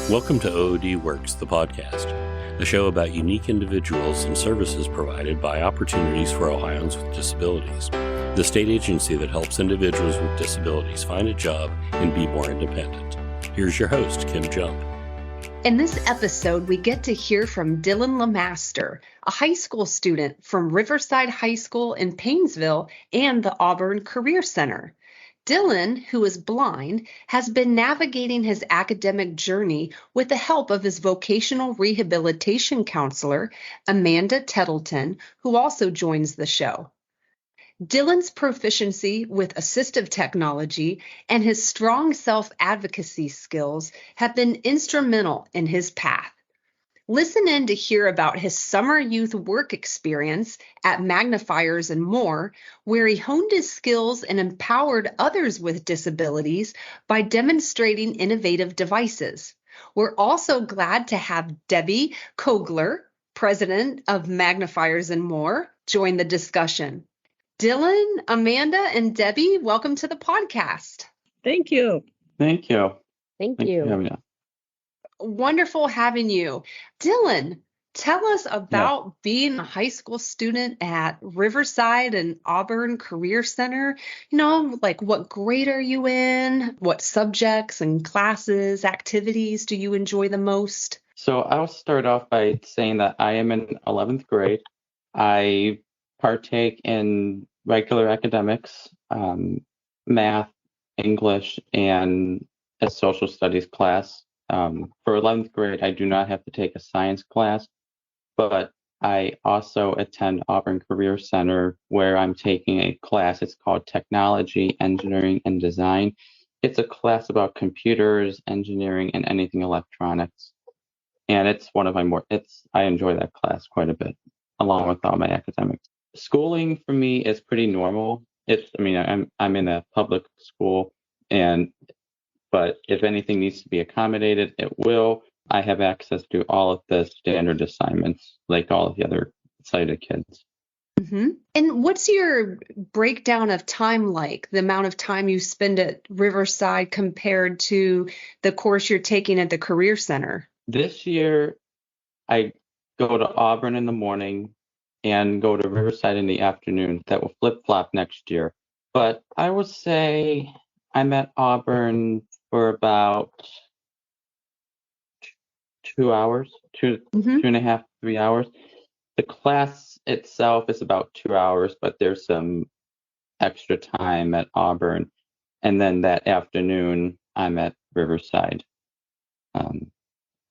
Welcome to OOD Works, the podcast, a show about unique individuals and services provided by Opportunities for Ohioans with Disabilities, the state agency that helps individuals with disabilities find a job and be more independent. Here's your host, Kim Jump. In this episode, we get to hear from Dylan Lemaster, a high school student from Riverside High School in Paynesville and the Auburn Career Center. Dylan, who is blind, has been navigating his academic journey with the help of his vocational rehabilitation counselor, Amanda Teddleton, who also joins the show. Dylan's proficiency with assistive technology and his strong self-advocacy skills have been instrumental in his path. Listen in to hear about his summer youth work experience at Magnifiers More, where he honed his skills and empowered others with disabilities by demonstrating innovative devices. We're also glad to have Debbie Kogler, president of Magnifiers More, join the discussion. Dylan, Amanda, and Debbie, welcome to the podcast. Thank you. Thank you. Thank you. Wonderful having you. Dylan, tell us about being a high school student at Riverside and Auburn Career Center. Like what grade are you in? What subjects and classes, activities do you enjoy the most? So I'll start off by saying that I am in 11th grade. I partake in regular academics, math, English, and a social studies class. For 11th grade, I do not have to take a science class, but I also attend Auburn Career Center where I'm taking a class. It's called Technology, Engineering, and Design. It's a class about computers, engineering, and anything electronics. And it's one of my I enjoy that class quite a bit, along with all my academics. Schooling for me is pretty normal. I'm in a public school, but if anything needs to be accommodated, it will. I have access to all of the standard assignments, like all of the other sighted kids. Mm-hmm. And what's your breakdown of time like, the amount of time you spend at Riverside compared to the course you're taking at the Career Center? This year, I go to Auburn in the morning and go to Riverside in the afternoon. That will flip-flop next year. But I would say I'm at Auburn for about 2 hours, two and a half, 3 hours. The class itself is about 2 hours, but there's some extra time at Auburn. And then that afternoon, I'm at Riverside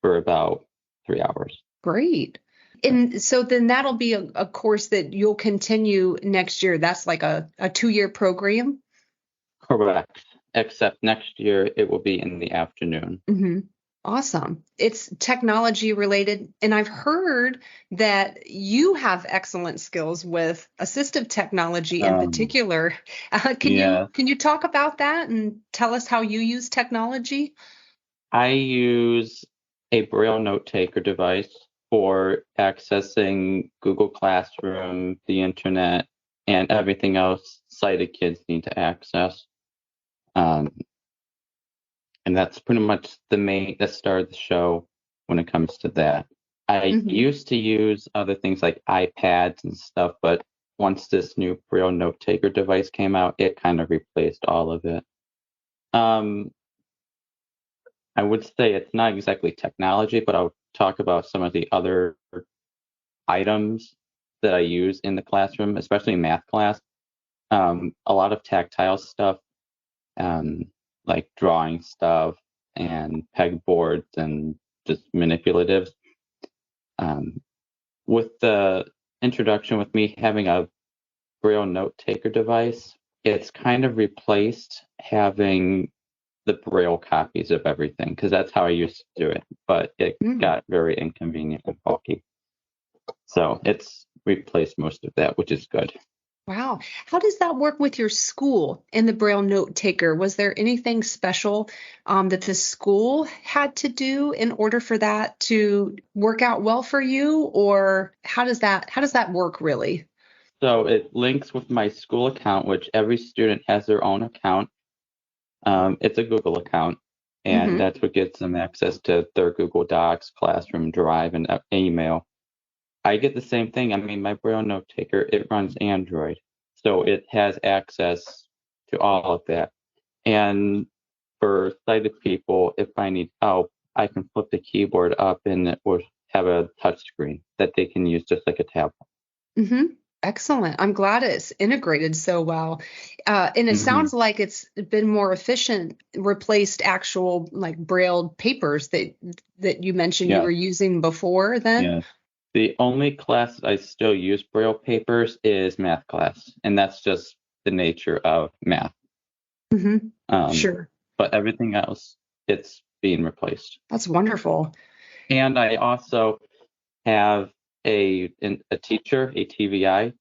for about 3 hours. Great. And so then that'll be a course that you'll continue next year. That's like a 2-year program? Correct. Except next year it will be in the afternoon. Mm-hmm. Awesome. It's technology related. And I've heard that you have excellent skills with assistive technology in particular. Can you talk about that and tell us how you use technology? I use a Braille note taker device for accessing Google Classroom, the internet, and everything else sighted kids need to access. And that's pretty much the start of the show when it comes to that. I used to use other things like iPads and stuff, but once this new Braille note taker device came out, it kind of replaced all of it. I would say it's not exactly technology, but I'll talk about some of the other items that I use in the classroom, especially in math class. A lot of tactile stuff, like drawing stuff and pegboards and just manipulatives. With the introduction with me having a Braille note taker device, it's kind of replaced having the Braille copies of everything, because that's how I used to do it, but it got very inconvenient and bulky. So it's replaced most of that, which is good. Wow. How does that work with your school and the Braille note taker? Was there anything special that the school had to do in order for that to work out well for you? Or how does that work really? So it links with my school account, which every student has their own account. It's a Google account, And that's what gets them access to their Google Docs, Classroom, Drive, and email. I get the same thing. I mean, my Braille note taker, it runs Android. So it has access to all of that. And for sighted people, if I need help, I can flip the keyboard up and it will have a touch screen that they can use just like a tablet. Mm-hmm. Excellent. I'm glad it's integrated so well. And it sounds like it's been more efficient, replaced actual like Braille papers that you mentioned you were using before then? Yeah. The only class I still use Braille papers is math class, and that's just the nature of math. Sure. But everything else, it's being replaced. That's wonderful. And I also have a teacher, a TVI,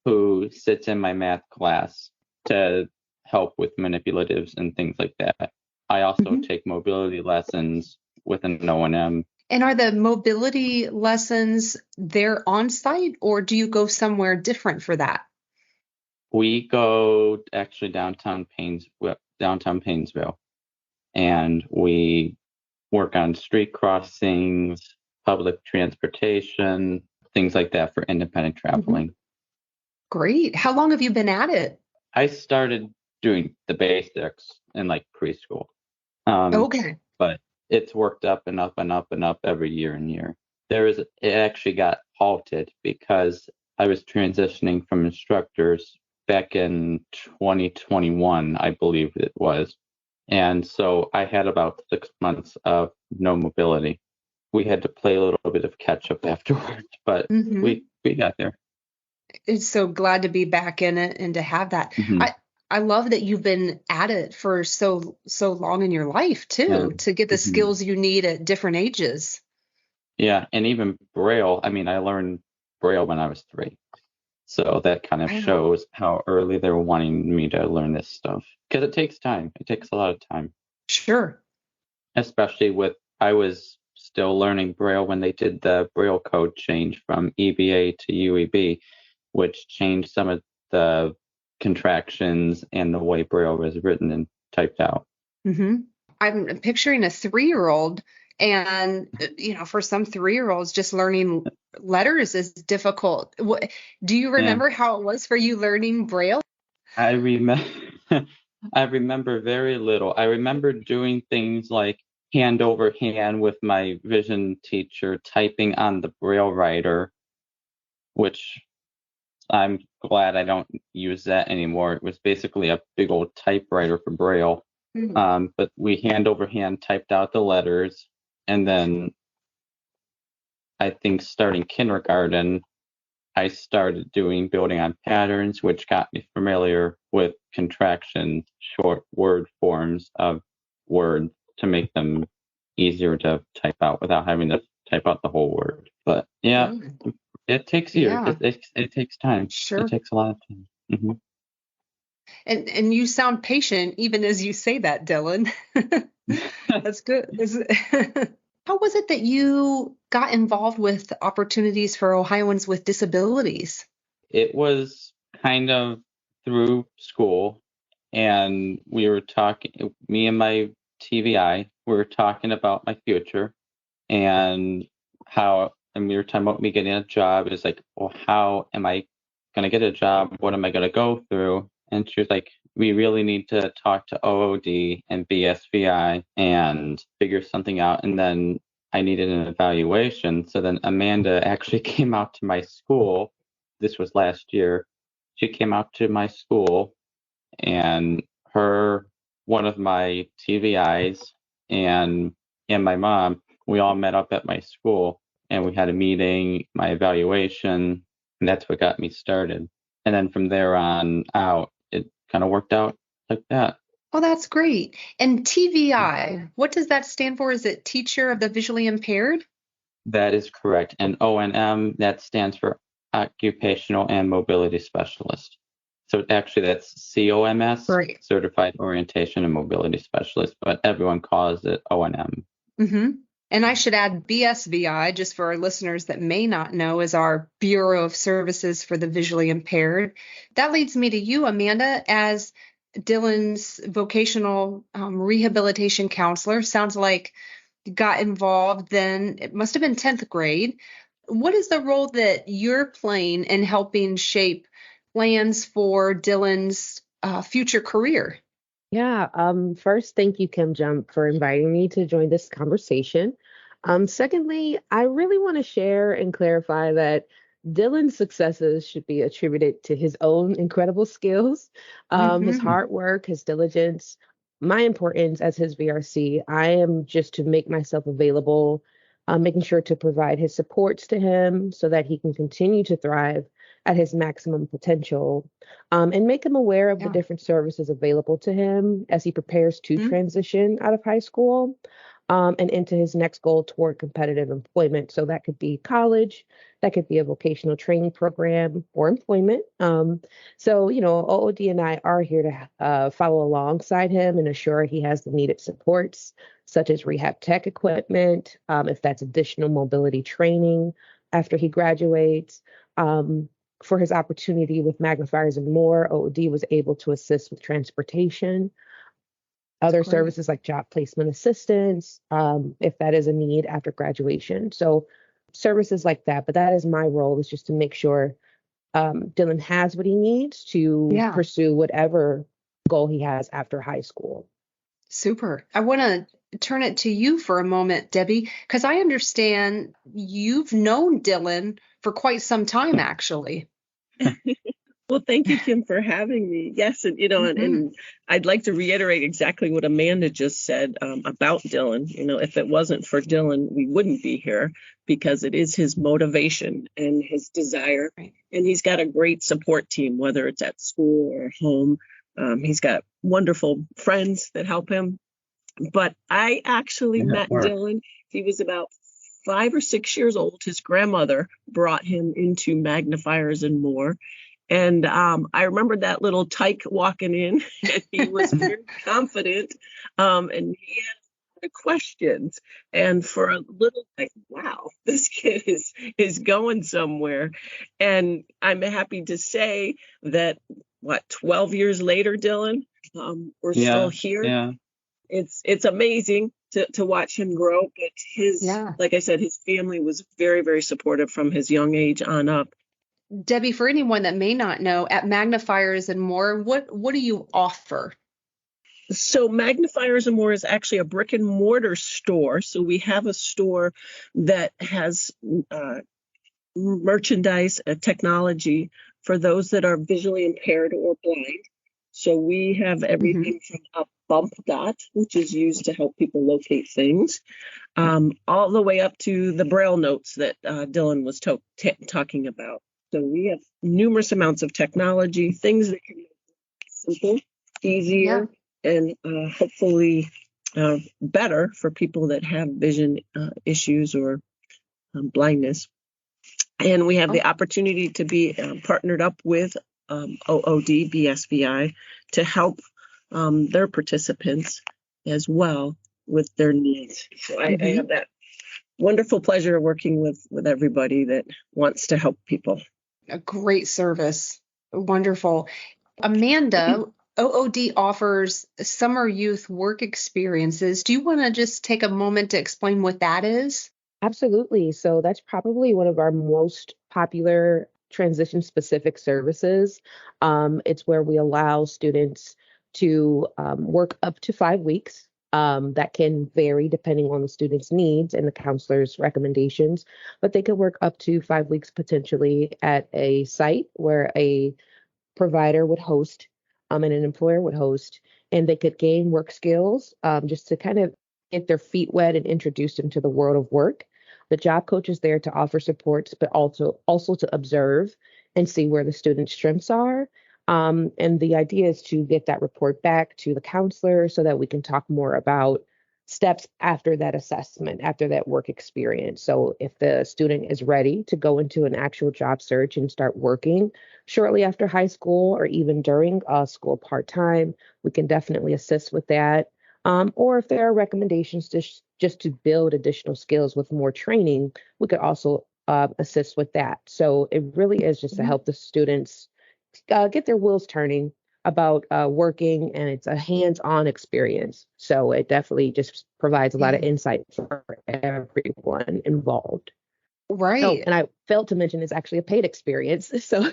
who sits in my math class to help with manipulatives and things like that. I also take mobility lessons with an O&M. And are the mobility lessons there on site, or do you go somewhere different for that? We go actually downtown Painesville, and we work on street crossings, public transportation, things like that for independent traveling. Great. How long have you been at it? I started doing the basics in like preschool. Okay. But it's worked up and up and up and up every year and year. It actually got halted because I was transitioning from instructors back in 2021, I believe it was. And so I had about 6 months of no mobility. We had to play a little bit of catch up afterwards, but we got there. It's so glad to be back in it and to have that. I love that you've been at it for so long in your life too, to get the skills you need at different ages. Yeah, and even Braille. I mean, I learned Braille when I was 3. So that kind of shows how early they're wanting me to learn this stuff. Because it takes time. It takes a lot of time. Sure. Especially I was still learning Braille when they did the Braille code change from EBA to UEB, which changed some of the contractions and the way Braille was written and typed out. I'm picturing a 3-year-old, and for some 3-year-olds, just learning letters is difficult. Do you remember how it was for you learning Braille? I remember very little. I remember doing things like hand over hand with my vision teacher, typing on the Braille writer, which I'm glad I don't use that anymore. It was basically a big old typewriter for Braille. But we hand over hand typed out the letters. And then I think starting kindergarten, I started building on patterns, which got me familiar with contractions, short word forms of words to make them easier to type out without having to type out the whole word. But yeah, it takes years. Yeah. It takes time. Sure. It takes a lot of time. And you sound patient even as you say that, Dylan. That's good. How was it that you got involved with opportunities for Ohioans with disabilities? It was kind of through school, and we were talking, me and my TVI, we were talking about my future and we were talking about me getting a job. It's like, well, how am I going to get a job? What am I going to go through? And she was like, we really need to talk to OOD and BSVI and figure something out. And then I needed an evaluation. So then Amanda actually came out to my school. This was last year. She came out to my school, and one of my TVIs and my mom, we all met up at my school, and we had a meeting, my evaluation, and that's what got me started. And then from there on out, it kind of worked out like that. Oh, that's great. And TVI, what does that stand for? Is it Teacher of the Visually Impaired? That is correct. And O&M, that stands for Occupational and Mobility Specialist. So actually that's COMS, right. Certified Orientation and Mobility Specialist, but everyone calls it O&M. And I should add BSVI, just for our listeners that may not know, is our Bureau of Services for the Visually Impaired. That leads me to you, Amanda, as Dylan's vocational rehabilitation counselor. Sounds like you got involved then. It must have been 10th grade. What is the role that you're playing in helping shape plans for Dylan's future career? Yeah. First, thank you, Kim Jump, for inviting me to join this conversation. Secondly, I really want to share and clarify that Dylan's successes should be attributed to his own incredible skills, his Mm-hmm. hard work, his diligence. My importance as his VRC, I am just to make myself available, making sure to provide his supports to him so that he can continue to thrive at his maximum potential, and make him aware of the Yeah. different services available to him as he prepares to Mm-hmm. transition out of high school, and into his next goal toward competitive employment. So that could be college, that could be a vocational training program, or employment. So, OOD and I are here to follow alongside him and assure he has the needed supports, such as rehab tech equipment, if that's additional mobility training after he graduates. For his opportunity with Magnifiers More, OOD was able to assist with transportation, other Great. services like job placement assistance, if that is a need after graduation. So services like that. But that is my role, is just to make sure Dylan has what he needs to Yeah. pursue whatever goal he has after high school. Super. I want to turn it to you for a moment, Debbie, because I understand you've known Dylan for quite some time, actually. Well, thank you, Kim, for having me. Yes, and and I'd like to reiterate exactly what Amanda just said about Dylan. If it wasn't for Dylan, we wouldn't be here, because it is his motivation and his desire. Right. And he's got a great support team, whether it's at school or home. He's got wonderful friends that help him. But I actually met Dylan. He was about 5 or 6 years old. His grandmother brought him into Magnifiers and More. And I remember that little tyke walking in, and he was very confident, and he had questions. And for a little, like, wow, this kid is going somewhere. And I'm happy to say that 12 years later, Dylan, we're still here. Yeah. It's amazing to watch him grow. But like I said, his family was very, very supportive from his young age on up. Debbie, for anyone that may not know, at Magnifiers and More, what do you offer? So Magnifiers and More is actually a brick and mortar store. So we have a store that has merchandise, technology for those that are visually impaired or blind. So we have everything from a bump dot, which is used to help people locate things, all the way up to the Braille notes that Dylan was talking about. So we have numerous amounts of technology, things that can make it simple, easier, and hopefully better for people that have vision issues or blindness. And we have the opportunity to be partnered up with OOD BSVI to help their participants as well with their needs. So I have that wonderful pleasure of working with everybody that wants to help people. A great service. Wonderful. Amanda, OOD offers summer youth work experiences. Do you want to just take a moment to explain what that is? Absolutely. So that's probably one of our most popular transition-specific services. It's where we allow students to work up to 5 weeks. That can vary depending on the student's needs and the counselor's recommendations, but they could work up to 5 weeks potentially at a site where a provider would host, and an employer would host, and they could gain work skills, just to kind of get their feet wet and introduce them to the world of work. The job coach is there to offer supports, but also to observe and see where the student's strengths are. And the idea is to get that report back to the counselor so that we can talk more about steps after that assessment, after that work experience. So if the student is ready to go into an actual job search and start working shortly after high school, or even during school part-time, we can definitely assist with that. Or if there are recommendations just to build additional skills with more training, we could also assist with that. So it really is just to help the students get their wheels turning about working, and it's a hands-on experience. So it definitely just provides a lot of insight for everyone involved. Right. Oh, and I failed to mention it's actually a paid experience. So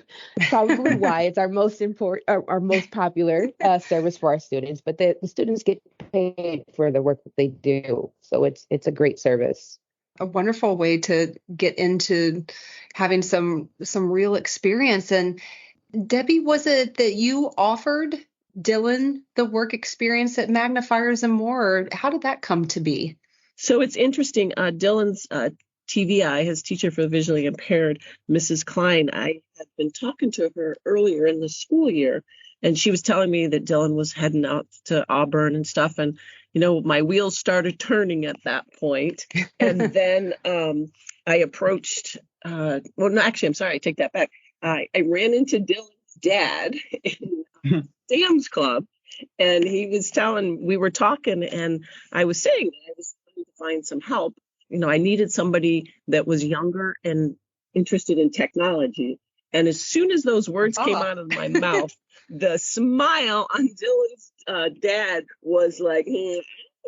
probably why it's our most important, our most popular service for our students. But the students get paid for the work that they do. So it's a great service. A wonderful way to get into having some real experience. And Debbie, was it that you offered Dylan the work experience at Magnifiers and More? Or how did that come to be? So it's interesting. Dylan's TVI, his teacher for the visually impaired, Mrs. Klein, I had been talking to her earlier in the school year, and she was telling me that Dylan was heading out to Auburn and stuff. And, my wheels started turning at that point. And then I approached, no, actually, I'm sorry, I take that back. I ran into Dylan's dad in Sam's Club, and we were talking, and I was saying that I was trying to find some help. I needed somebody that was younger and interested in technology. And as soon as those words came out of my mouth, the smile on Dylan's dad was like, I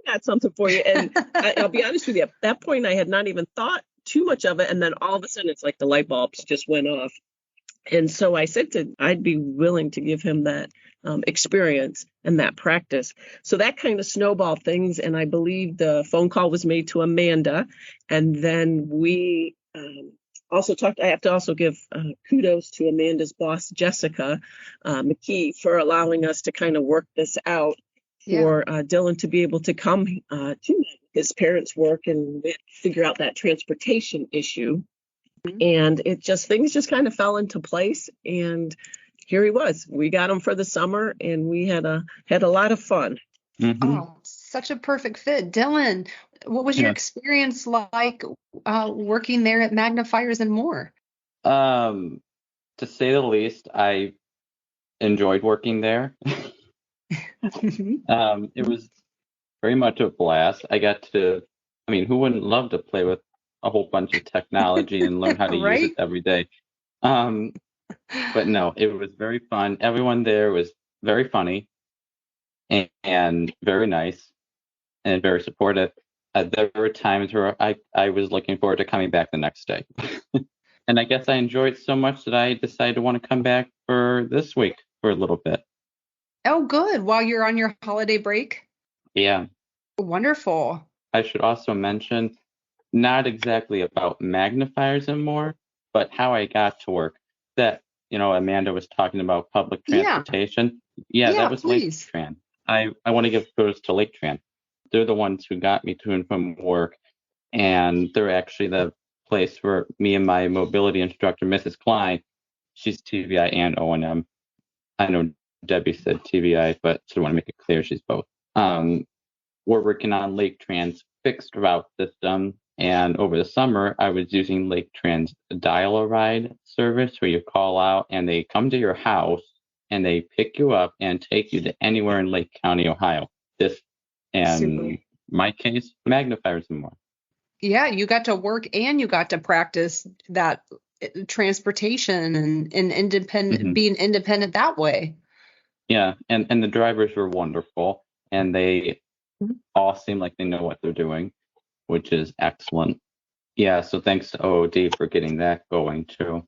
got something for you. And I'll be honest with you, at that point, I had not even thought too much of it. And then all of a sudden, it's like the light bulbs just went off. And so I said I'd be willing to give him that experience and that practice. So that kind of snowballed things. And I believe the phone call was made to Amanda. And then we also talked. I have to also give kudos to Amanda's boss, Jessica McKee, for allowing us to kind of work this out for Dylan to be able to come to his parents' work and figure out that transportation issue. And things just kind of fell into place. And here he was. We got him for the summer, and we had a lot of fun. Mm-hmm. Oh, such a perfect fit. Dylan, what was your experience like working there at Magnifiers and More? To say the least, I enjoyed working there. It was very much a blast. I got to, who wouldn't love to play with a whole bunch of technology and learn how to use it every day? But no, it was very fun. Everyone there was very funny and very nice and very supportive. There were times where I was looking forward to coming back the next day. And I guess I enjoyed so much that I decided to want to come back for this week for a little bit. Oh, good. While you're on your holiday break? Yeah. Wonderful. I should also mention, not exactly about magnifiers and more, but how I got to work. That, Amanda was talking about public transportation. Yeah, that was please. Lake Tran. I want to give kudos to Lake Tran. They're the ones who got me to and from work. And they're actually the place where me and my mobility instructor, Mrs. Klein, she's TVI and O&M. I know Debbie said TVI, but I want to make it clear she's both. We're working on Lake Tran's fixed route system. And over the summer, I was using Lake Tran's dial-a-ride service where you call out and they come to your house and they pick you up and take you to anywhere in Lake County, Ohio. My case, Magnifiers and More. Yeah, you got to work and you got to practice that transportation and independent, being independent that way. Yeah, and the drivers were wonderful, and they all seem like they know what they're doing, which is excellent. Yeah, so thanks to OOD for getting that going too.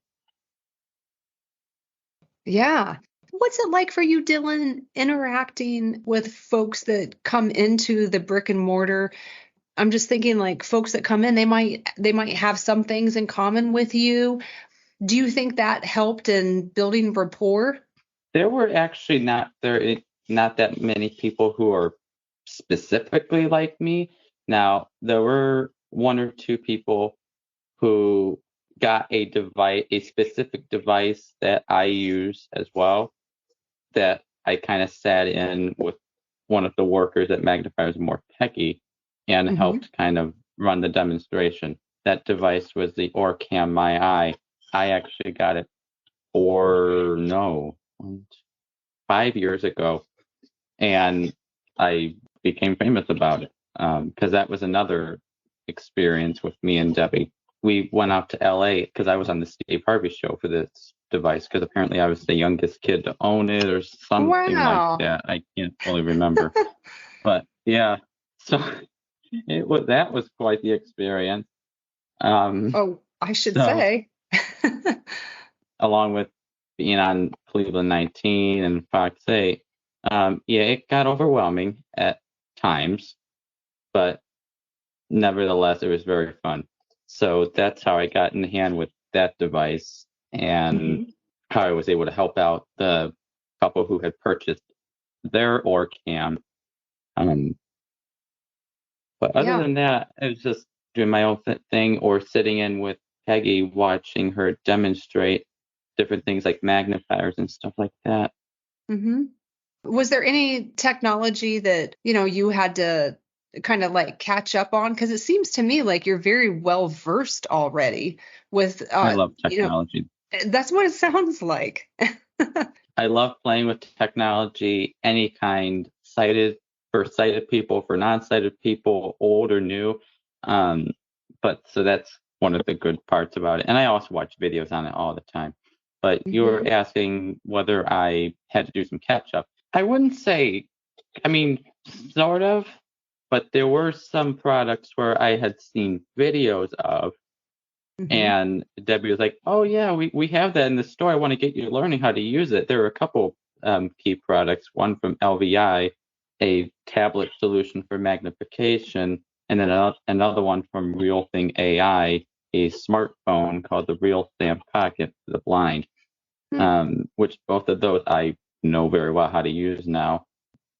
Yeah. What's it like for you, Dylan, interacting with folks that come into the brick and mortar? I'm just thinking like folks that come in, they might have some things in common with you. Do you think that helped in building rapport? There were actually not that many people who are specifically like me. Now, there were one or two people who got a specific device that I use as well, that I kind of sat in with one of the workers at Magnifiers More, Peggy, and helped kind of run the demonstration. That device was the OrCam My Eye. I actually got it 5 years ago, and I became famous about it because that was another experience with me and Debbie. We went out to LA because I was on the Steve Harvey show for this device because apparently I was the youngest kid to own it or something Wow. like that. I can't fully remember. But yeah, so that was quite the experience. Oh, I should So say. along with being on Cleveland 19 and Fox 8, yeah, it got overwhelming at times, but nevertheless, it was very fun. So that's how I got in hand with that device and how I was able to help out the couple who had purchased their OrCam. But other than that, it was just doing my own thing or sitting in with Peggy, watching her demonstrate different things like magnifiers and stuff like that. Mm-hmm. Was there any technology that, you had to kind of like catch up on? Because it seems to me like you're very well versed already with, I love technology. That's what it sounds like. I love playing with technology, any kind, for sighted people, for non-sighted people, old or new. But so that's one of the good parts about it. And I also watch videos on it all the time. But you were asking whether I had to do some catch up. I wouldn't say, sort of, but there were some products where I had seen videos of, and Debbie was like, "Oh yeah, we have that in the store. I want to get you learning how to use it." There were a couple key products, one from LVI, a tablet solution for magnification, and then another one from Real Thing AI, a smartphone called the Real Sam Pocket for the blind, which both of those I know very well how to use now.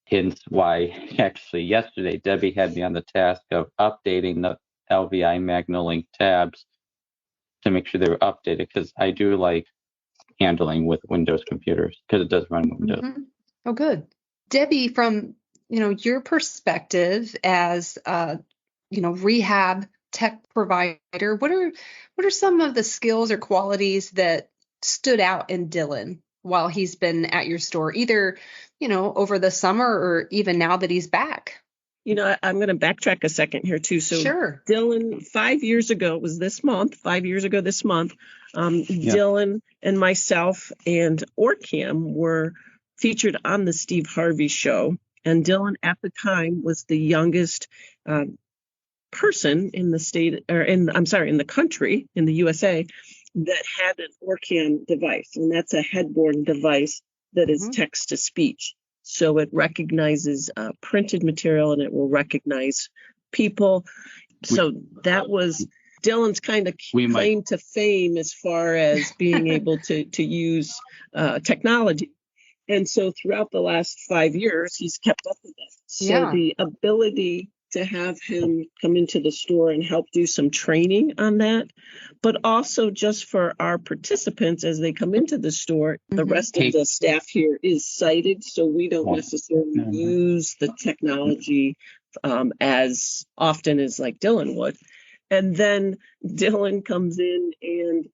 Hence why actually yesterday Debbie had me on the task of updating the LVI MagnaLink tabs to make sure they were updated, because I do like handling with Windows computers because it does run Windows. Oh, good. Debbie, from your perspective as rehab tech provider, what are some of the skills or qualities that stood out in Dylan while he's been at your store, either over the summer or even now that he's back? I'm going to backtrack a second here too. So Sure. Dylan, 5 years ago, it was this month, 5 years ago this month, Dylan and myself and OrCam were featured on the Steve Harvey show. And Dylan at the time was the youngest person in the state, or in the country, in the USA, that had an OrCam device. And that's a headboard device that is text to speech. So it recognizes printed material and it will recognize people. So that was Dylan's kind of claim to fame as far as being able to use technology. And so throughout the last 5 years, he's kept up with it. So the ability to have him come into the store and help do some training on that, but also just for our participants as they come into the store, the rest of the staff here is sighted, so we don't necessarily use the technology as often as like Dylan would. And then Dylan comes in and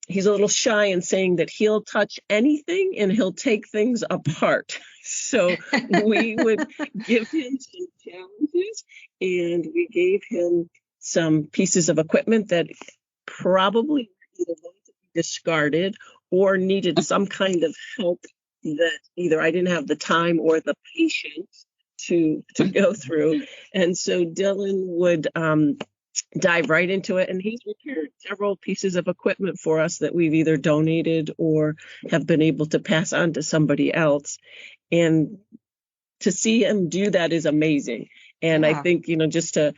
he's a little shy in saying that he'll touch anything and he'll take things apart. So we would give him some challenges, and we gave him some pieces of equipment that probably either going to be discarded or needed some kind of help that either I didn't have the time or the patience to go through. And so Dylan would dive right into it, and he's repaired several pieces of equipment for us that we've either donated or have been able to pass on to somebody else. And to see him do that is amazing. And I think, just to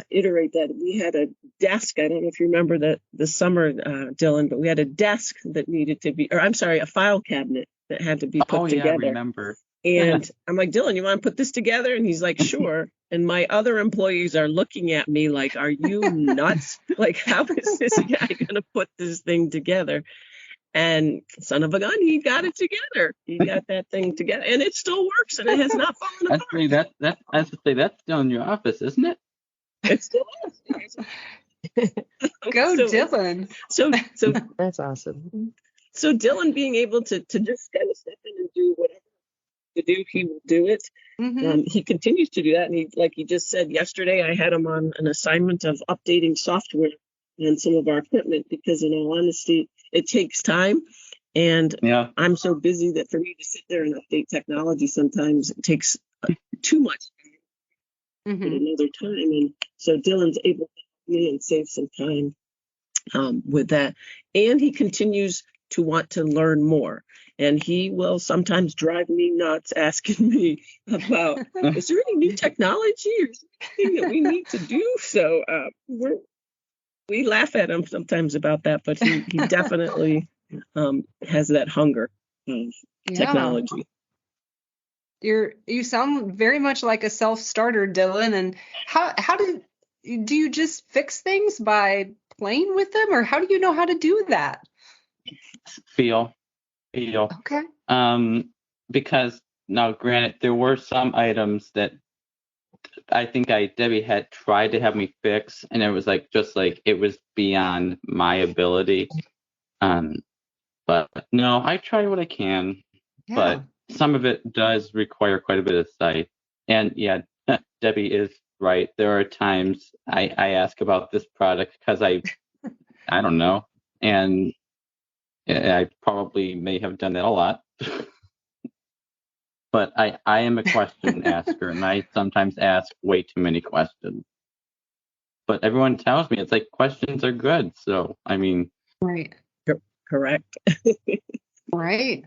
iterate that, we had a desk. I don't know if you remember the summer, Dylan, but we had a desk that needed to be, a file cabinet that had to be put together. I remember. And I'm like, Dylan, you want to put this together? And he's like, sure. And my other employees are looking at me like, are you nuts? Like, how is this guy going to put this thing together? And son of a gun, he got it together. He got that thing together, and it still works, and it has not fallen apart. I have to say, that's still in your office, isn't it? It still is. Go, Dylan. So That's awesome. So Dylan being able to just kind of step in and do whatever to do, he will do it. He continues to do that, and he, like he just said yesterday, I had him on an assignment of updating software and some of our equipment, because in all honesty, it takes time. And Yeah. I'm so busy that for me to sit there and update technology, sometimes it takes too much at another time. And so Dylan's able to help me and save some time with that. And he continues to want to learn more. And he will sometimes drive me nuts asking me about, is there any new technology or anything that we need to do? So we laugh at him sometimes about that, but he definitely has that hunger of technology. You sound very much like a self-starter, Dylan. And how do you just fix things by playing with them, or how do you know how to do that? Feel. Okay. Because now, granted, there were some items that I think Debbie had tried to have me fix, and it was it was beyond my ability. But no, I try what I can. Yeah. But some of it does require quite a bit of sight. And yeah, Debbie is right. There are times I ask about this product because I don't know, and I probably may have done that a lot. But I am a question asker, and I sometimes ask way too many questions. But everyone tells me it's like questions are good. So, I mean. Right. Correct. Right.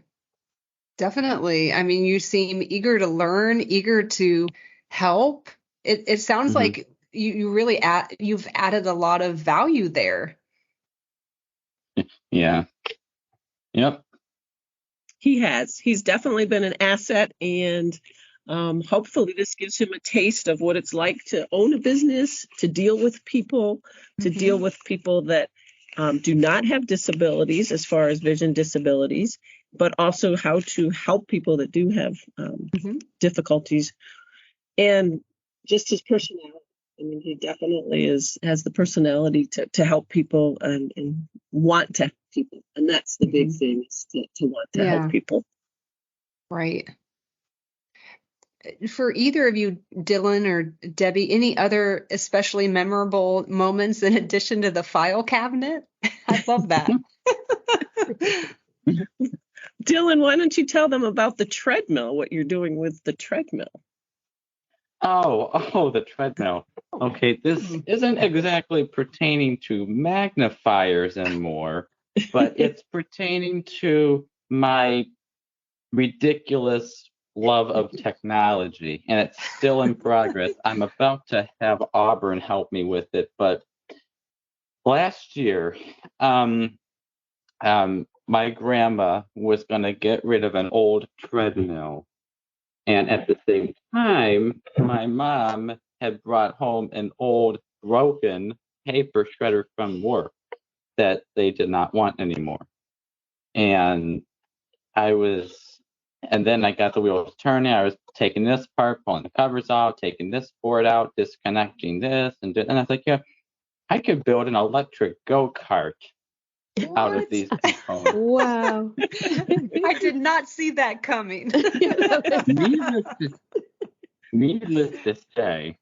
Definitely. I mean, you seem eager to learn, eager to help. It sounds like you really you've added a lot of value there. Yeah. Yep. He has. He's definitely been an asset, and hopefully this gives him a taste of what it's like to own a business, to deal with people, to deal with people that do not have disabilities as far as vision disabilities, but also how to help people that do have difficulties. And just his personality. I mean, he definitely has the personality to help people and want to help people. And that's the big thing, is to want to help people. Right. For either of you, Dylan or Debbie, any other especially memorable moments in addition to the file cabinet? I love that. Dylan, why don't you tell them about the treadmill, what you're doing with the treadmill? Oh, the treadmill. Okay, this isn't exactly pertaining to magnifiers and more, but it's pertaining to my ridiculous love of technology, and it's still in progress. I'm about to have Auburn help me with it, but last year, my grandma was going to get rid of an old treadmill. And at the same time, my mom had brought home an old, broken paper shredder from work that they did not want anymore. And then I got the wheels turning. I was taking this part, pulling the covers off, taking this board out, disconnecting this, and I was like, yeah, I could build an electric go-kart out of these components. Wow. I did not see that coming. Needless to say,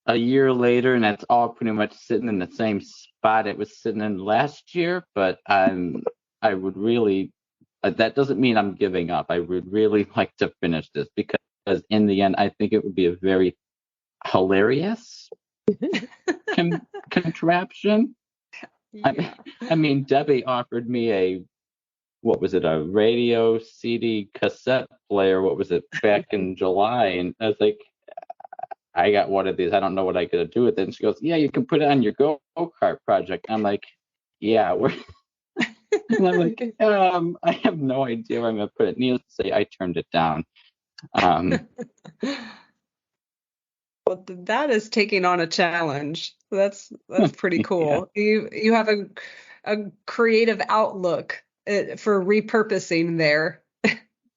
a year later, and that's all pretty much sitting in the same spot it was sitting in last year, but I would really, that doesn't mean I'm giving up. I would really like to finish this because in the end, I think it would be a very hilarious contraption. Yeah. I mean, Debbie offered me a radio CD cassette player, back in July, and I was like, I got one of these, I don't know what I could do with it. And she goes, yeah, you can put it on your go-kart project. I'm like, yeah, and I'm like, I have no idea where I'm going to put it. Needless to say, I turned it down. Well, that is taking on a challenge. That's pretty cool. Yeah. You have a creative outlook for repurposing there.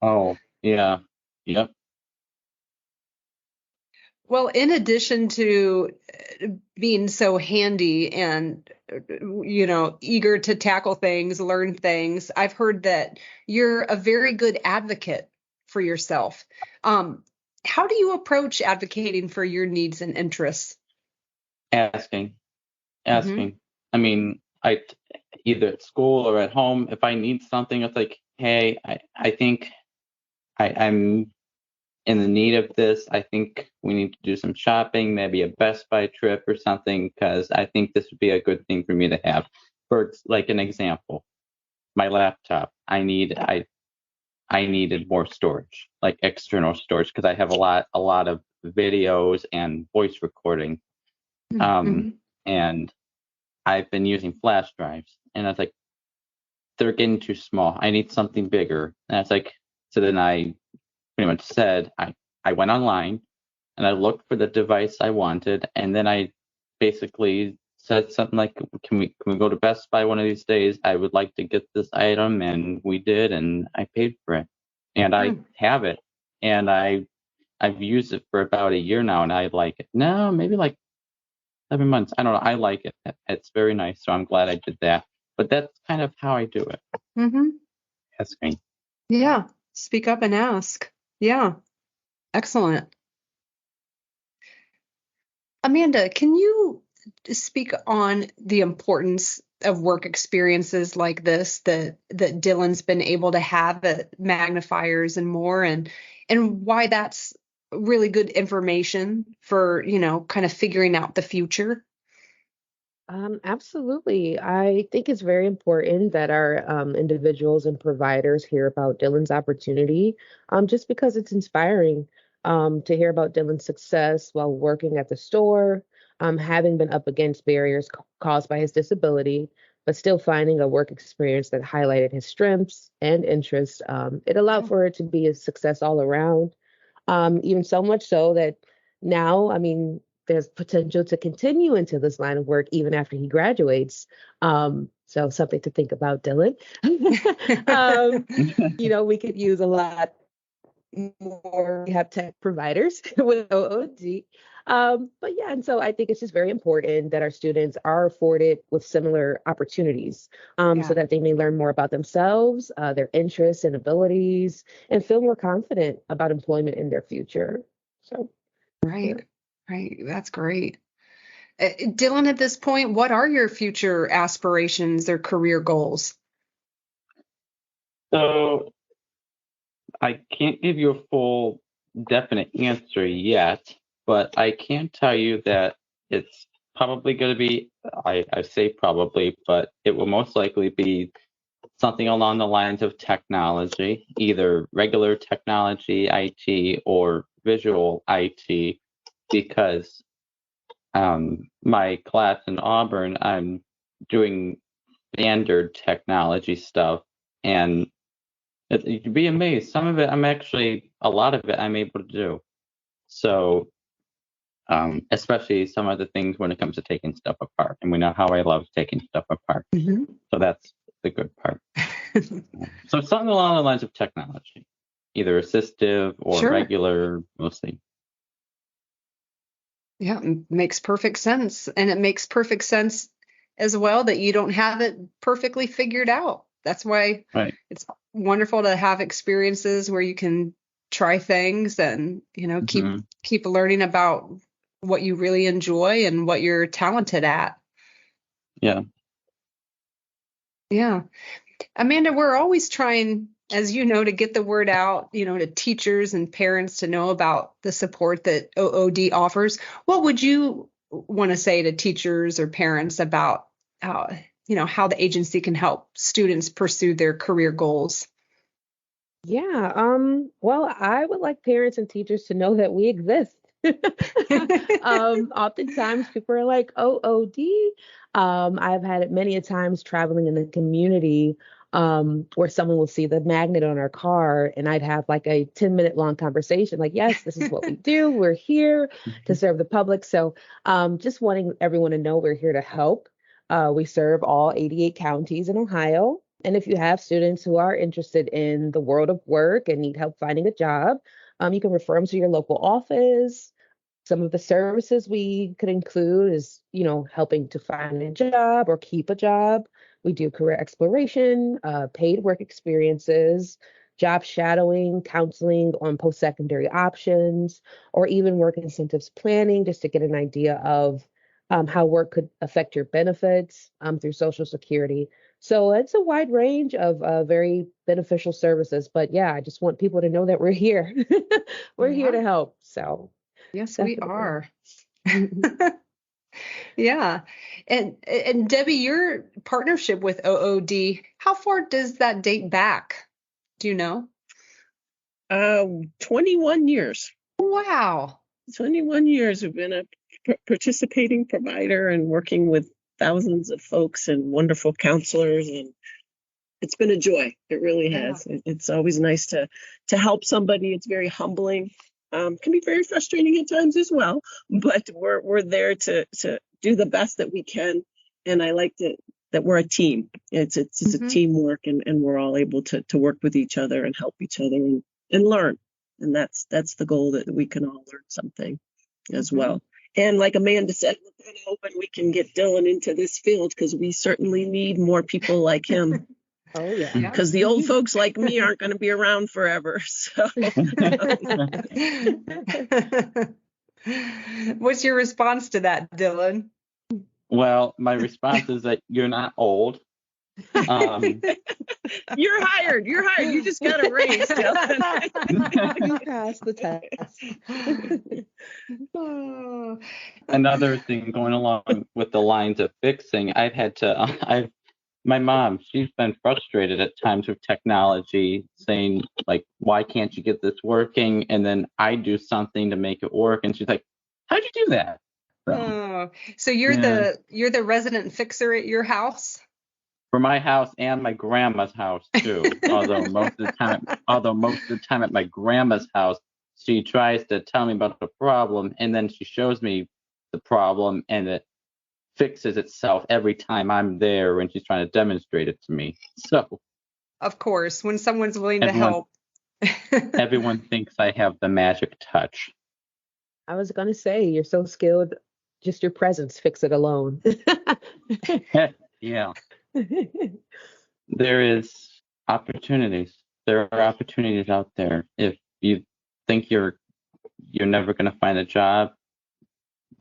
Oh, yeah. Yep. Well, in addition to being so handy and, eager to tackle things, learn things, I've heard that you're a very good advocate for yourself. How do you approach advocating for your needs and interests? Asking. I mean, either at school or at home, if I need something, it's like, hey, I think I'm in the need of this. I think we need to do some shopping, maybe a Best Buy trip or something, because I think this would be a good thing for me to have. For like an example, my laptop, I needed more storage, like external storage, because I have a lot of videos and voice recording. And I've been using flash drives, and I was like, they're getting too small. I need something bigger. And it's like, so then I pretty much said, I went online and I looked for the device I wanted, and then I basically said something like, can we go to Best Buy one of these days? I would like to get this item, and we did, and I paid for it, and I have it, and I've used it for about a year now, and I like it. No, maybe like 7 months. I don't know. I like it. It's very nice, so I'm glad I did that. But that's kind of how I do it. Ask me. Yeah. Speak up and ask. Yeah. Excellent. Amanda, can you speak on the importance of work experiences like this that Dylan's been able to have at Magnifiers and More, and why that's really good information for, kind of figuring out the future? Absolutely. I think it's very important that our individuals and providers hear about Dylan's opportunity, just because it's inspiring to hear about Dylan's success while working at the store, having been up against barriers caused by his disability, but still finding a work experience that highlighted his strengths and interests. It allowed for it to be a success all around, even so much so that now, I mean, there's potential to continue into this line of work even after he graduates. So something to think about, Dylan. We could use a lot more rehab tech providers with OOD. But yeah, and so I think it's just very important that our students are afforded with similar opportunities, so that they may learn more about themselves, their interests and abilities, and feel more confident about employment in their future. So, Right. That's great. Dylan, at this point, what are your future aspirations or career goals? So I can't give you a full definite answer yet, but I can tell you that it's probably going to be, I say probably, but it will most likely be something along the lines of technology, either regular technology, IT, or visual IT, because my class in Auburn, I'm doing standard technology stuff, and you'd be amazed. Some of it, a lot of it, I'm able to do. So, especially some of the things when it comes to taking stuff apart, and we know how I love taking stuff apart. So that's the good part. So something along the lines of technology, either assistive or regular, mostly. Yeah, makes perfect sense. And it makes perfect sense as well that you don't have it perfectly figured out. That's why it's wonderful to have experiences where you can try things and, keep learning about what you really enjoy and what you're talented at. Yeah. Yeah. Amanda, we're always trying, as you know, to get the word out, to teachers and parents to know about the support that OOD offers. What would you want to say to teachers or parents about, how the agency can help students pursue their career goals? Yeah. Well, I would like parents and teachers to know that we exist. Oftentimes people are like, OOD. I've had it many a times traveling in the community, where someone will see the magnet on our car and I'd have like a 10-minute long conversation, like, yes, this is what we do. We're here to serve the public. So just wanting everyone to know we're here to help. We serve all 88 counties in Ohio. And if you have students who are interested in the world of work and need help finding a job, you can refer them to your local office. Some of the services we could include is, helping to find a job or keep a job. We do career exploration, paid work experiences, job shadowing, counseling on post-secondary options, or even work incentives planning, just to get an idea of how work could affect your benefits through Social Security. So it's a wide range of very beneficial services. But yeah, I just want people to know that we're here. We're here to help. So yes, definitely. we are. Yeah. And Debbie, your partnership with OOD, how far does that date back? Do you know? 21 years. Wow. 21 years we've been a participating provider and working with thousands of folks and wonderful counselors, and it's been a joy. It really has. It's always nice to help somebody. It's very humbling. Can be very frustrating at times as well, but we're there to do the best that we can. And I like that we're a team. It's a teamwork, and we're all able to work with each other and help each other and learn. And that's the goal, that we can all learn something as well. And like Amanda said, we're kind of hoping we can get Dylan into this field, because we certainly need more people like him. Oh, yeah. Because the old folks like me aren't going to be around forever. So, what's your response to that, Dylan? Well, my response is that you're not old. You're hired. You just got a raise, Dylan. You passed the test. Another thing going along with the lines of fixing, my mom, she's been frustrated at times with technology, saying, like, why can't you get this working? And then I do something to make it work. And she's like, how'd you do that? So you're the resident fixer at your house? For my house and my grandma's house too. Although most of the time at my grandma's house, she tries to tell me about the problem, and then she shows me the problem, and it fixes itself every time I'm there when she's trying to demonstrate it to me. So, of course, when someone's willing to help, everyone thinks I have the magic touch. I was going to say, you're so skilled, just your presence fix it alone. Yeah. There is opportunities. There are opportunities out there. If you think you're never going to find a job,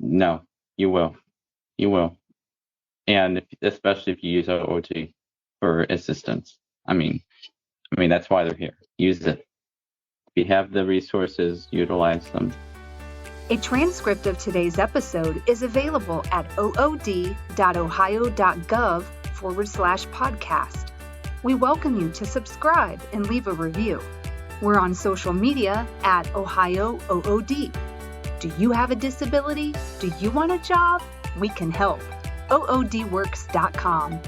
no, you will. You will. And especially if you use OOD for assistance. I mean, that's why they're here. Use it. If you have the resources, utilize them. A transcript of today's episode is available at ood.ohio.gov/podcast. We welcome you to subscribe and leave a review. We're on social media at Ohio OOD. Do you have a disability? Do you want a job? We can help. oodworks.com.